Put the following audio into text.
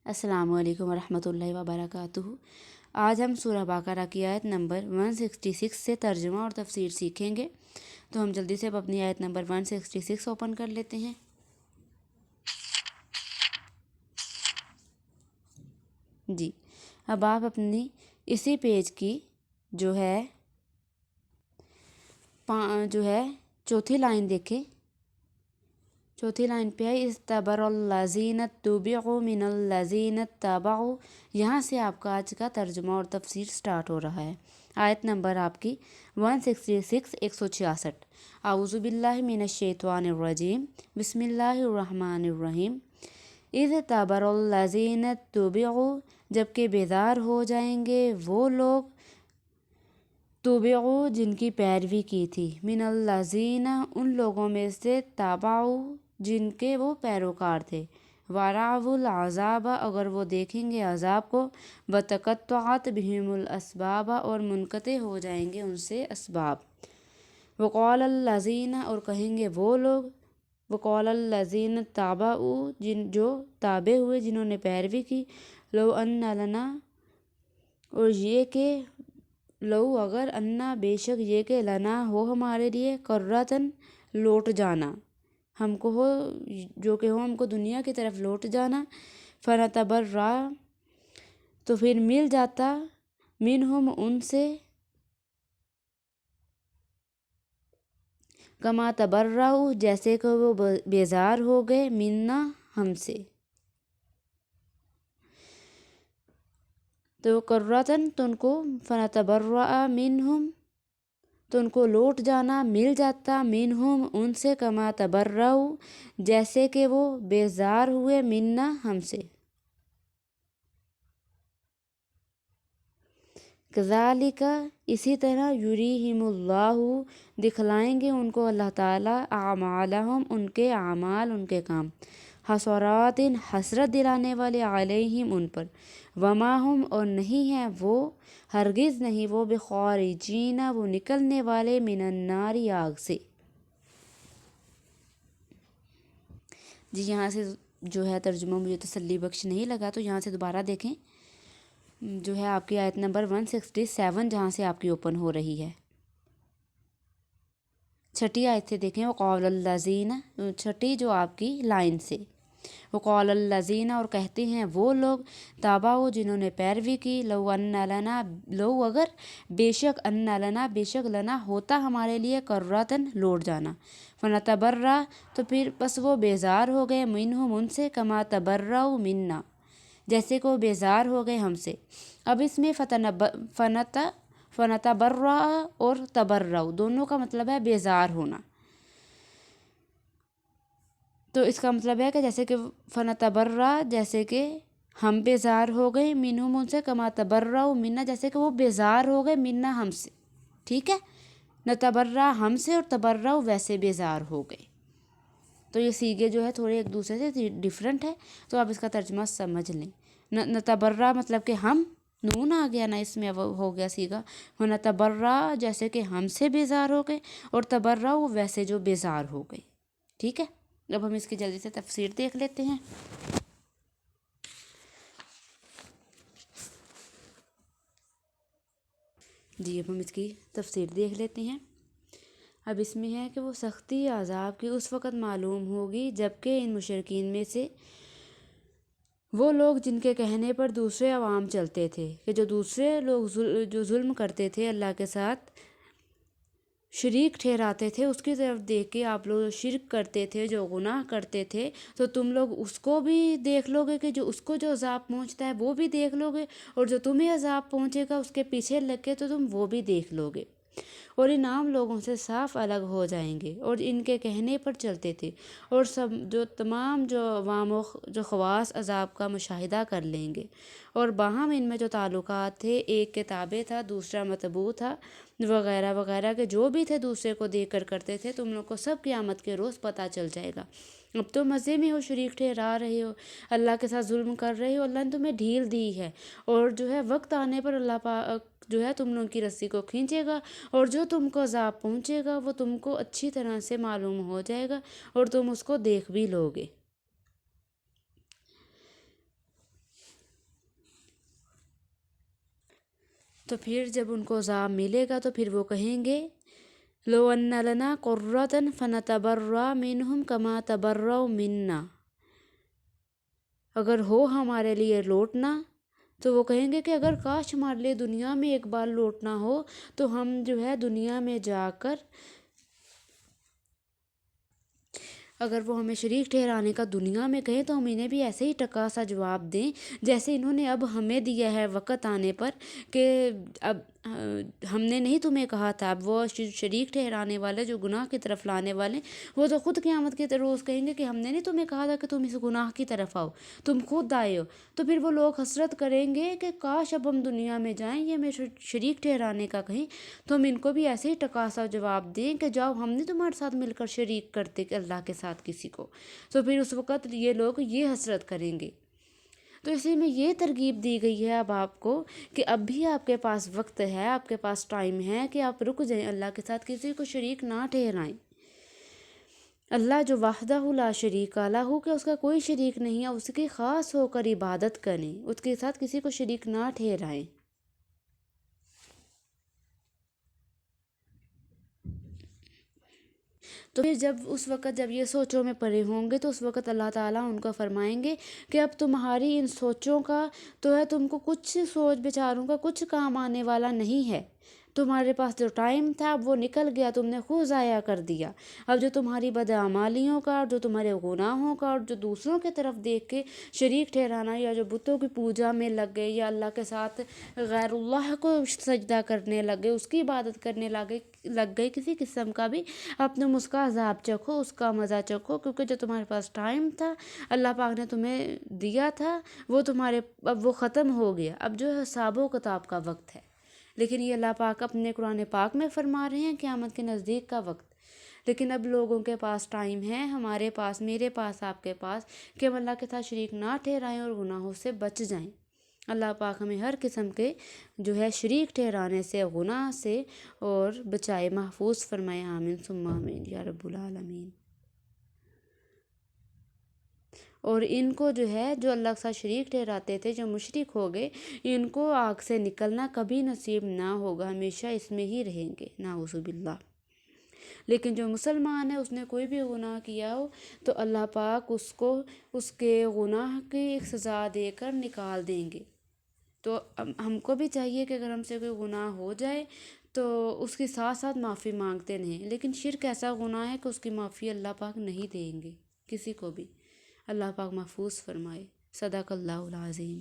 السلام علیکم ورحمۃ اللہ وبرکاتہ۔ آج ہم سورہ بقرہ کی آیت نمبر 166 سے ترجمہ اور تفسیر سیکھیں گے، تو ہم جلدی سے اب اپنی آیت نمبر 166 اوپن کر لیتے ہیں۔ جی، اب آپ اپنی اسی پیج کی جو ہے چوتھی لائن دیکھیں۔ چوتھی لائن پہ ہے استبر الذین اتبعوا من الذین اتبعوا، یہاں سے آپ کا آج کا ترجمہ اور تفسیر سٹارٹ ہو رہا ہے۔ آیت نمبر آپ کی 166 166۔ اعوذ باللہ من الشیطان الرجیم، بسم اللہ الرحمن الرحیم۔ اذ تبر الذین اتبعوا، جبکہ بیدار ہو جائیں گے وہ لوگ، تبعوا جن کی پیروی کی تھی، من الذین ان لوگوں میں سے، تابعوا جن کے وہ پیروکار تھے، ورعوا العذاب اگر وہ دیکھیں گے عذاب کو، وتقطعت بہم الاسباب اور منقطع ہو جائیں گے ان سے اسباب، وقال الذین اور کہیں گے وہ لوگ، وقال الذین تابعوا جو تابع ہوئے جنہوں نے پیروی کی، لو ان لنا اور یہ کہ، لو اگر، انا بے شک یہ کہ، لنا ہو ہمارے لیے، کرتن لوٹ جانا، ہم کو ہو جو کہ ہو ہم کو دنیا کی طرف لوٹ جانا، فنتبرأ تو پھر مل جاتا، منہم ان سے، کما تبرؤ جیسے کہ وہ بیزار ہو گئے، منا ہم سے، تو کرتن تو ان کو، فنتبرأ منہم تو ان کو لوٹ جانا، مل جاتا، منہم ان سے، کما تبرؤ جیسے کہ وہ بیزار ہوئے، منا ہم سے۔ کذالک اسی طرح، یریہم اللہ دکھلائیں گے ان کو اللہ تعالیٰ، اعمالہم ان کے اعمال، ان کے کام، حسرات حسرت دلانے والے، علیہم ان پر، وما ہم اور نہیں ہیں وہ، ہرگز نہیں وہ، بخارجین وہ نکلنے والے، من النار آگ سے۔ جی، یہاں سے جو ہے ترجمہ مجھے تسلی بخش نہیں لگا، تو یہاں سے دوبارہ دیکھیں، جو ہے آپ کی آیت نمبر 167 جہاں سے آپ کی اوپن ہو رہی ہے، چھٹی آیت سے دیکھیں، وقال الذین، چھٹی جو آپ کی لائن سے، وقال الذین اور کہتے ہیں وہ لوگ، تابعوا جنہوں نے پیروی کی، لو ان لنا لو اگر، بے شک، ان لنا بے شک، لنا ہوتا ہمارے لیے، کرتن لوٹ جانا، فنتبرأ تو پھر بس وہ بیزار ہو گئے، منہم ان سے، کما تبرؤ منا جیسے کہ وہ بیزار ہو گئے ہم سے۔ اب اس میں فنتبرأ اور تبرؤ دونوں کا مطلب ہے بیزار ہونا، تو اس کا مطلب ہے کہ جیسے کہ فنتبرأ جیسے کہ ہم بیزار ہو گئے، منہم ان سے، کما تبرؤ منا جیسے کہ وہ بیزار ہو گئے، منا ہم سے، ٹھیک ہے، نتبرأ ہم سے، اور تبرؤ ویسے بیزار ہو گئے، تو یہ سیگے جو ہے تھوڑے ایک دوسرے سے ڈیفرنٹ ہے، تو آپ اس کا ترجمہ سمجھ لیں۔ نتبرأ مطلب کہ ہم، نون آ گیا نا اس میں، ہو گیا سیگا، نتبرأ جیسے کہ ہم سے بیزار ہو گئے، اور تبرؤ ویسے جو بیزار ہو گئے، ٹھیک ہے۔ اب ہم اس کی جلدی سے تفسیر دیکھ لیتے ہیں۔ جی، اب ہم اس کی تفسیر دیکھ لیتے ہیں۔ اب اس میں ہے کہ وہ سختی عذاب کی اس وقت معلوم ہوگی جبکہ ان مشرکین میں سے وہ لوگ جن کے کہنے پر دوسرے عوام چلتے تھے، کہ جو دوسرے لوگ جو ظلم کرتے تھے، اللہ کے ساتھ شریک ٹھہراتے تھے، اس کی طرف دیکھ کے آپ لوگ شرک کرتے تھے، جو گناہ کرتے تھے، تو تم لوگ اس کو بھی دیکھ لو گے، کہ جو اس کو جو عذاب پہنچتا ہے وہ بھی دیکھ لو گے، اور جو تمہیں عذاب پہنچے گا اس کے پیچھے لگ کے تو تم وہ بھی دیکھ لو گے، اور ان عام لوگوں سے صاف الگ ہو جائیں گے، اور ان کے کہنے پر چلتے تھے، اور سب جو تمام جو عوام و جو خواص عذاب کا مشاہدہ کر لیں گے، اور باہم ان میں جو تعلقات تھے، ایک کے تابع تھا، دوسرا متبوع تھا، وغیرہ وغیرہ کے جو بھی تھے دوسرے کو دیکھ کر کرتے تھے، تم لوگ کو سب قیامت کے روز پتہ چل جائے گا۔ اب تو مزے میں ہو، شریک ٹھہرا رہے ہو، اللہ کے ساتھ ظلم کر رہے ہو، اللہ نے تمہیں ڈھیل دی ہے، اور جو ہے وقت آنے پر اللہ پاک جو ہے تم لوگوں کی رسی کو کھینچے گا، اور جو تم کو عذاب پہنچے گا وہ تم کو اچھی طرح سے معلوم ہو جائے گا، اور تم اس کو دیکھ بھی لوگے۔ تو پھر جب ان کو عذاب ملے گا تو پھر وہ کہیں گے لو ان لنا قرۃ فنتبرأ منہم کما تبرؤوا منا، اگر ہو ہمارے لیے لوٹنا تو وہ کہیں گے کہ اگر کاش ہمارے لیے دنیا میں ایک بار لوٹنا ہو تو ہم جو ہے دنیا میں جا کر، اگر وہ ہمیں شریک ٹھہرانے کا دنیا میں کہیں تو ہم انہیں بھی ایسے ہی ٹکا سا جواب دیں جیسے انہوں نے اب ہمیں دیا ہے وقت آنے پر کہ اب ہم نے نہیں تمہیں کہا تھا۔ اب وہ شریک ٹھہرانے والے جو گناہ کی طرف لانے والے، وہ تو خود قیامت کے روز کہیں گے کہ ہم نے نہیں تمہیں کہا تھا کہ تم اس گناہ کی طرف آؤ، تم خود آئے ہو۔ تو پھر وہ لوگ حسرت کریں گے کہ کاش اب ہم دنیا میں جائیں، یہ ہمیں شریک ٹھہرانے کا کہیں تو ہم ان کو بھی ایسے ہی ٹکاسا جواب دیں کہ جاؤ ہم نہیں تمہارے ساتھ مل کر شریک کرتے کہ اللہ کے ساتھ کسی کو۔ تو پھر اس وقت یہ لوگ یہ حسرت کریں گے۔ تو اسی میں یہ ترغیب دی گئی ہے اب آپ کو کہ اب بھی آپ کے پاس وقت ہے، آپ کے پاس ٹائم ہے کہ آپ رک جائیں، اللہ کے ساتھ کسی کو شریک نہ ٹھہرائیں۔ اللہ جو وحدہ لا شریک لہ، کہ اس کا کوئی شریک نہیں ہے، اس کی خاص ہو کر عبادت کریں، اس کے ساتھ کسی کو شریک نہ ٹھہرائیں۔ تو پھر جب اس وقت جب یہ سوچوں میں پڑے ہوں گے تو اس وقت اللہ تعالیٰ ان کو فرمائیں گے کہ اب تمہاری ان سوچوں کا تو ہے، تم کو کچھ سوچ بچاروں کا کچھ کام آنے والا نہیں ہے۔ تمہارے پاس جو ٹائم تھا اب وہ نکل گیا، تم نے خود ضائع کر دیا۔ اب جو تمہاری بدعمالیوں کا اور جو تمہارے گناہوں کا اور جو دوسروں کے طرف دیکھ کے شریک ٹھہرانا، یا جو بتوں کی پوجا میں لگ گئے، یا اللہ کے ساتھ غیر اللہ کو سجدہ کرنے لگ گئے، اس کی عبادت کرنے لگ گئے کسی قسم کا بھی، اب تم اس کا عذاب چکھو، اس کا مزہ چکھو، کیونکہ جو تمہارے پاس ٹائم تھا اللہ پاک نے تمہیں دیا تھا وہ تمہارے اب وہ ختم ہو گیا، اب جو ہے حساب و کتاب کا وقت ہے۔ لیکن یہ اللہ پاک اپنے قرآن پاک میں فرما رہے ہیں قیامت کے نزدیک کا وقت۔ لیکن اب لوگوں کے پاس ٹائم ہے، ہمارے پاس، میرے پاس، آپ کے پاس، کہ ہم اللہ کے ساتھ شریک نہ ٹھہرائیں اور گناہوں سے بچ جائیں۔ اللہ پاک ہمیں ہر قسم کے جو ہے شریک ٹھہرانے سے، گناہ سے اور بچائے، محفوظ فرمائے، آمین ثم آمین یا رب العالمین۔ اور ان کو جو ہے جو اللہ کے ساتھ شریک ٹھہراتے تھے، جو مشرک ہو گئے، ان کو آگ سے نکلنا کبھی نصیب نہ ہوگا، ہمیشہ اس میں ہی رہیں گے، نعوذ باللہ۔ لیکن جو مسلمان ہے، اس نے کوئی بھی گناہ کیا ہو تو اللہ پاک اس کو اس کے گناہ کی ایک سزا دے کر نکال دیں گے۔ تو ہم کو بھی چاہیے کہ اگر ہم سے کوئی گناہ ہو جائے تو اس کے ساتھ ساتھ معافی مانگتے رہیں، لیکن شرک ایسا گناہ ہے کہ اس کی معافی اللہ پاک نہیں دیں گے کسی کو بھی۔ اللہ پاک محفوظ فرمائے۔ صدق اللہ العظیم۔